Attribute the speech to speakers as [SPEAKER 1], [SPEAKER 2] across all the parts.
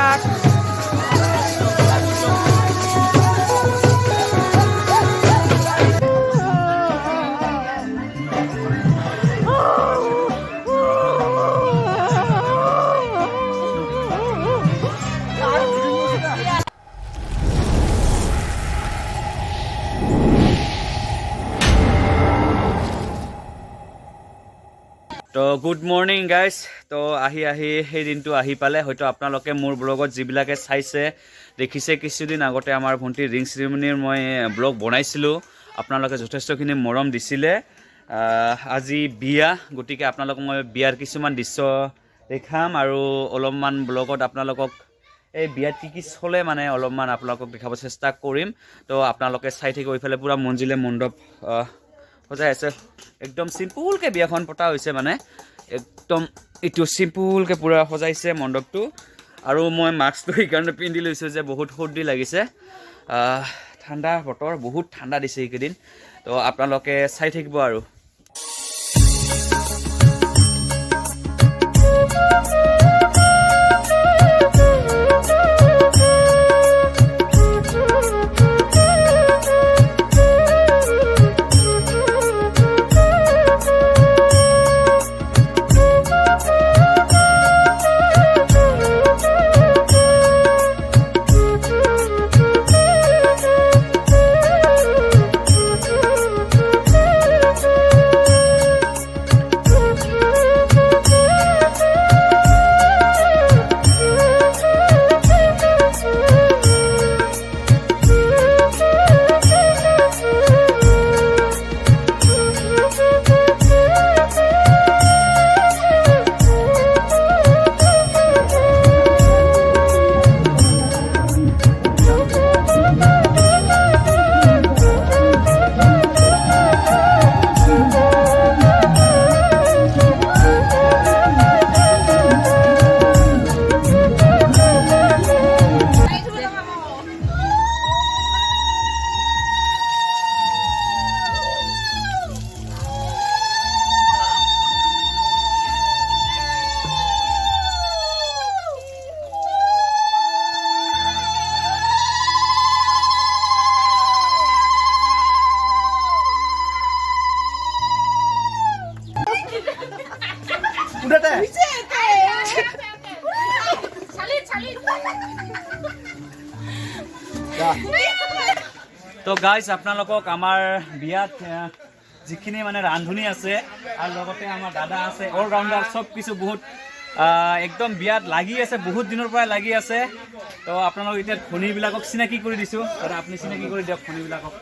[SPEAKER 1] start. তো good morning guys. তো আহি সেই দিনটো আহি পালে। হয়তো আপোনালোকে মোৰ ব্লগত যিবিলাকে চাইছে দেখিছে, কিছুদিন আগতে আমাৰ ভণ্টিৰ ৰিং চেৰিমনিৰ মই ব্লগ বনাইছিলোঁ। আপোনালোকে যথেষ্টখিনি মৰম দিছিলে। আজি বিয়া, গতিকে আপোনালোকক মই বিয়াৰ কিছুমান দৃশ্য দেখাম আৰু অলপমান ব্লগত আপোনালোকক এই বিয়াত কি চলে মানে অলপমান আপোনালোকক দেখাব চেষ্টা কৰিম। তো আপোনালোকে চাই থাকিব। এইফালে পূৰা মঞ্জিলে মণ্ডপ সজাই আছে। একদম চিম্পুলকৈ বিয়াখন পতা হৈছে, মানে একদম এইটো চিম্পুলকৈ পূৰা সজাইছে মণ্ডপটো। আৰু মই মাস্কটো সেইকাৰণে পিন্ধি লৈছোঁ যে বহুত সৰ্দি লাগিছে। ঠাণ্ডা বতৰ, বহুত ঠাণ্ডা দিছে এইকেইদিন। তো আপোনালোকে চাই থাকিব আৰু। তো গাইজ, আপোনালোকক আমাৰ বিয়াত যিখিনি মানে ৰান্ধনি আছে আৰু লগতে আমাৰ দাদা আছে, অলৰাউণ্ডাৰ চব কিছু বহুত একদম বিয়াত লাগি আছে, বহুত দিনৰ পৰা লাগি আছে। তো আপোনালোক এতিয়া খনিবিলাকক চিনাকি কৰি দিছোঁ। দাদা আপুনি চিনাকি কৰি দিয়ক খনিবিলাকক।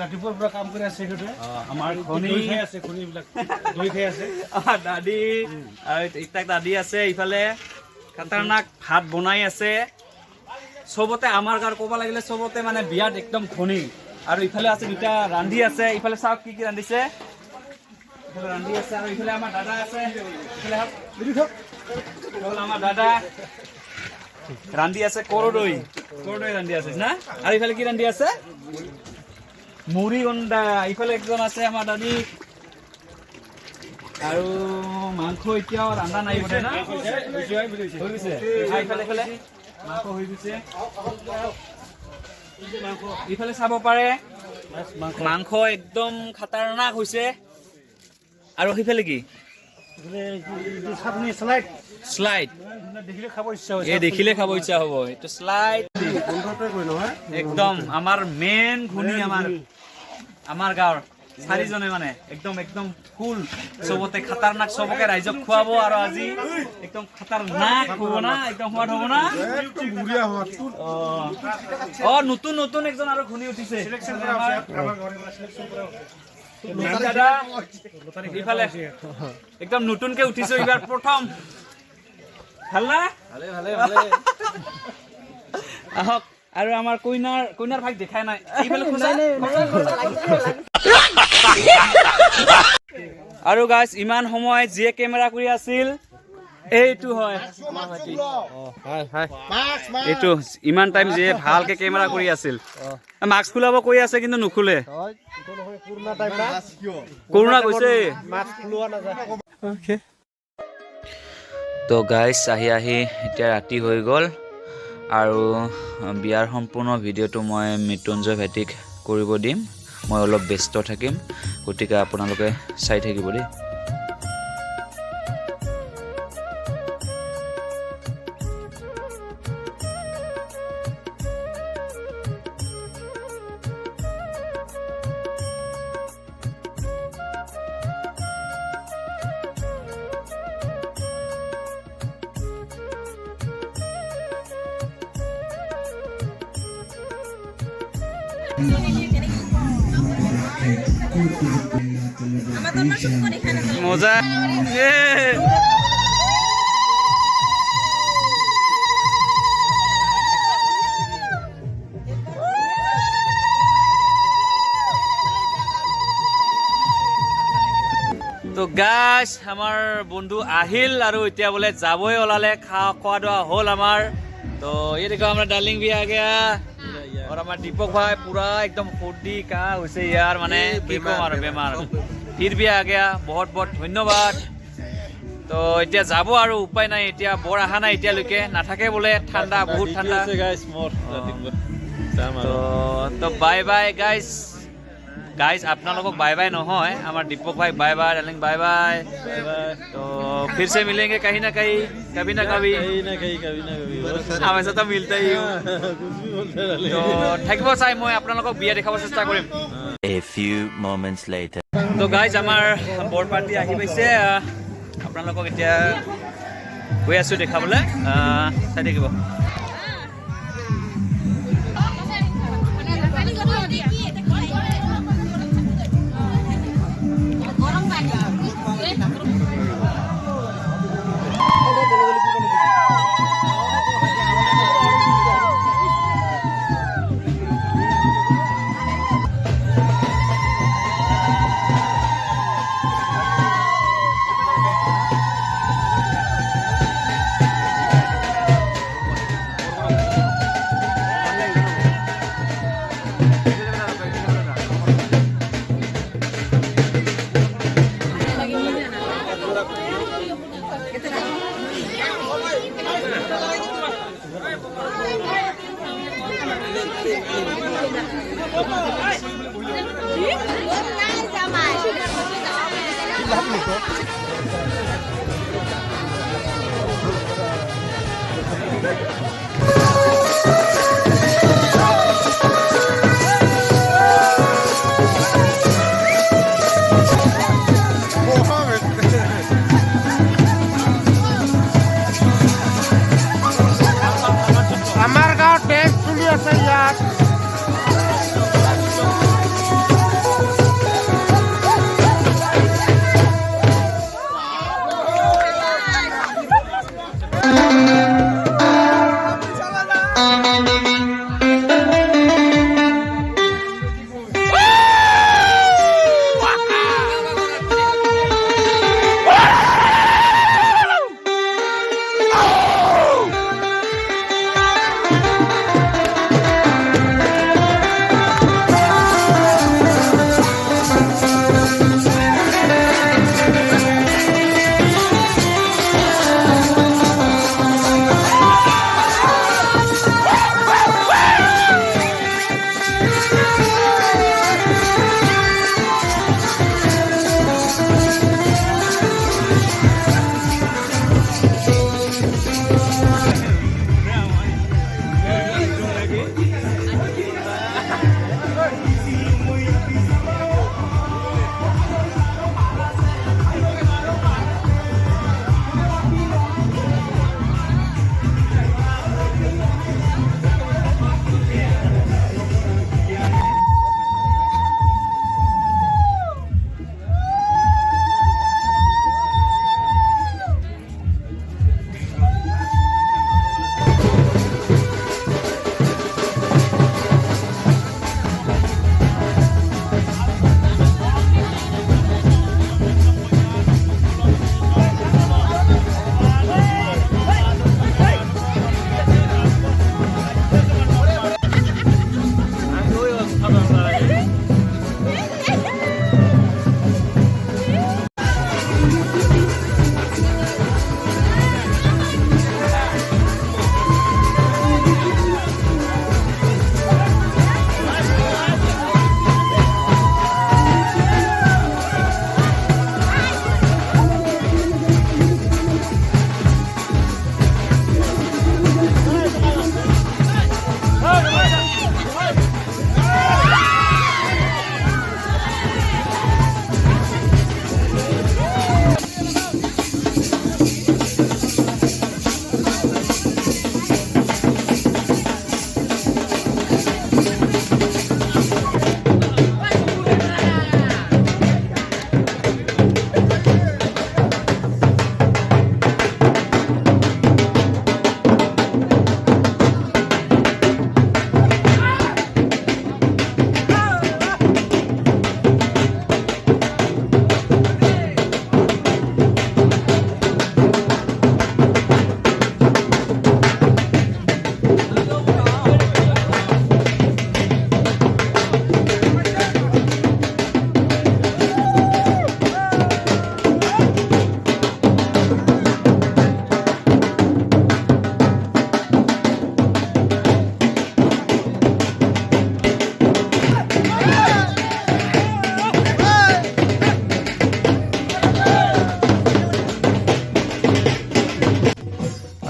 [SPEAKER 2] ৰাতিপুৱাৰ পৰা কাম কৰি আছে।
[SPEAKER 1] আমাৰ খনি
[SPEAKER 2] আছে, খনিবিলাক দৈ খাই আছে।
[SPEAKER 1] দাদী আৰু ইতাক দাদী আছে। ইফালে খাতাৰনাক ভাত বনাই আছে। চবতে আমাৰ গাঁৱৰ ক'ব লাগিলে চবতে মানে বিয়াত একদম খনি। আৰু ইফালে আছে দুটা ৰান্ধি আছে। ইফালে চাওক কি কি ৰান্ধিছে। ইফালে ৰান্ধি আছে আৰু ইফালে আমাৰ দাদা আছে। ইফালে আমাৰ দাদা ৰান্ধি আছে কৰদৈ ৰান্ধি আছে না। আৰু ইফালে কি ৰান্ধি আছে? মুড়ি গণ্ডা। ইফালে একজন আছে আমাৰ দাদী। আৰু মাংস এতিয়াও ৰান্ধা নাই বোধে না, হৈ গৈছে। ইফালে মাংস হৈ গৈছে। ইফালে চাব পাৰে মাংস একদম খাতাৰনাক হৈছে। আৰু সেইফালে কি শ্লাইড, দেখিলে খাব ইচ্ছা হ'ব। এইটো শ্লাইড একদম আমাৰ মেইন ঘূনি, আমাৰ গাঁৱৰ চাৰিজনে মানে একদম ফুল চবতে খাতাৰনাক, চবকে ৰাইজক খুৱাব। আৰু আজি একদম খাতাৰনাক হ'ব না, একদম সোৱাদ হ'ব না। নতুন একজন আৰু ঘূনি উঠিছে। ইফালে একদম নতুনকে উঠিছো এইবাৰ প্ৰথম। ভাল না? আহক। আৰু আমাৰ কইনাৰ ভাগ দেখাই নাই। আৰু গাইজ, ইমান সময় যিয়ে কেমেৰা কৰি আছিল এইটো হয় এইটো ইমান টাইম যিয়ে ভালকে কেমেৰা কৰি আছিল। মাস্ক খোলাব কৈ আছে কিন্তু নুখোলে। কৰোণা কৈছে। তো গাইজ আহি এতিয়া ৰাতি হৈ গ'ল আৰু বিয়াৰ সম্পূৰ্ণ ভিডিঅ'টো মই মৃত্যুঞ্জয় ভাইটিক কৰিব দিম। মই অলপ ব্যস্ত থাকিম, গতিকে আপোনালোকে চাই থাকিব দেই। মজা তো গাছ আমাৰ বন্ধু আহিল আৰু এতিয়া বোলে যাবই ওলালে, খোৱা দোৱা হ'ল আমাৰ। तो ये देखो हमारा डार्लिंग भी आ गया और हमारा दीपक भाई पूरा एकदम फुर्ती का हुसे यार माने की कमार बेमार फिर भी आ गया। बहुत बहुत धन्यवाद। तो इतना जाबो और उपाय ना इतना बर आहा ना इतना लुके ना थाके बोले ठंडा बहुत ठंडा। तो बाय बाय गाइस। गाइस अपना लोगों बाय बाय নহয় हमारा दीपक भाई bye bye, darling bye bye. तो फिर से मिलेंगे कहीं ना कहीं, कभी ना कभी, हमेशा तो मिलते ही हूँ। तो থাকিব চাই মই আপোনালোকক বিয়া দেখাব চেষ্টা কৰিম।
[SPEAKER 3] A few moments later.
[SPEAKER 1] তো গাইজ আমাৰ বৰ পাৰ্টি আহি পাইছে, আপোনালোকক এতিয়া গৈ আছো দেখাবলৈ, চাই থাকিব।
[SPEAKER 2] আমাৰ গাঁৱত ডেন্স চলি আছে ইয়াত।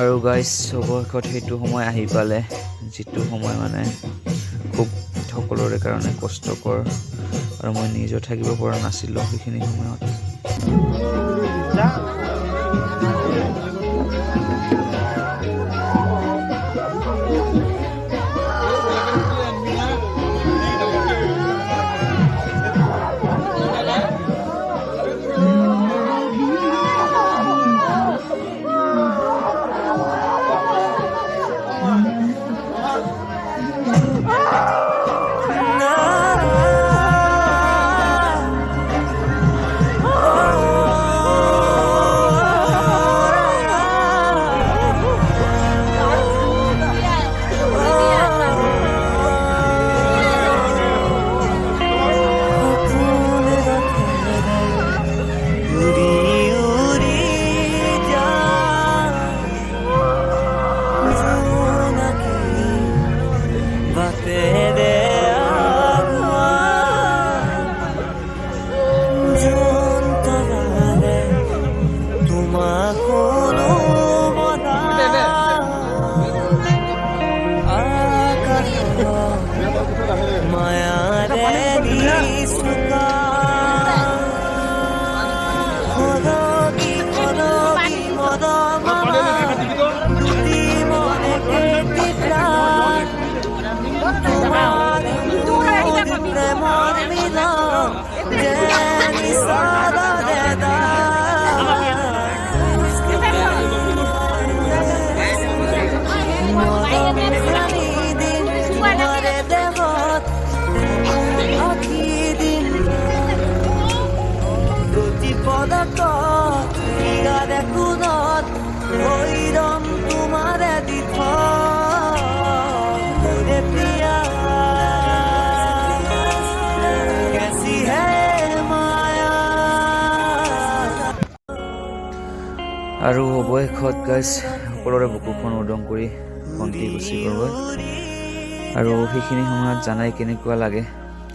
[SPEAKER 1] আৰু গাইজ অৱশেষত সেইটো সময় আহি পালে যিটো সময় মানে খুব সকলোৰে কাৰণে কষ্টকৰ আৰু মই নিজেও থাকিব পৰা নাছিলোঁ সেইখিনি সময়ত। আৰু অৱশেষত গাইজ সকলোৰে বুকুখন উদং কৰি ভণ্টি গুচি গ'লগৈ আৰু সেইখিনি সময়ত জানাই কেনেকুৱা লাগে।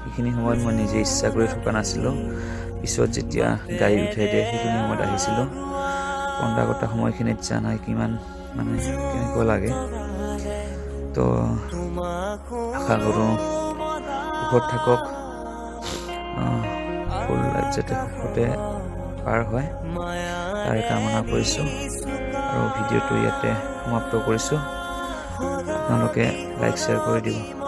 [SPEAKER 1] সেইখিনি সময়ত মই নিজে ইচ্ছা কৰি থকা নাছিলোঁ, পিছত যেতিয়া গাড়ী উঠাই দিয়ে সেইখিনি সময়ত আহিছিলোঁ। কন্দা কটা সময়খিনিত জানাই কিমান মানে কেনেকুৱা লাগে। তো আশা কৰোঁ সুখত থাকক, ফুল লাইফ যাতে সুখতে পাৰ হয় তাৰে কামনা কৰিছোঁ আৰু ভিডিঅ'টো ইয়াতে সমাপ্ত কৰিছোঁ। আপোনালোকে লাইক শ্বেয়াৰ কৰি দিব।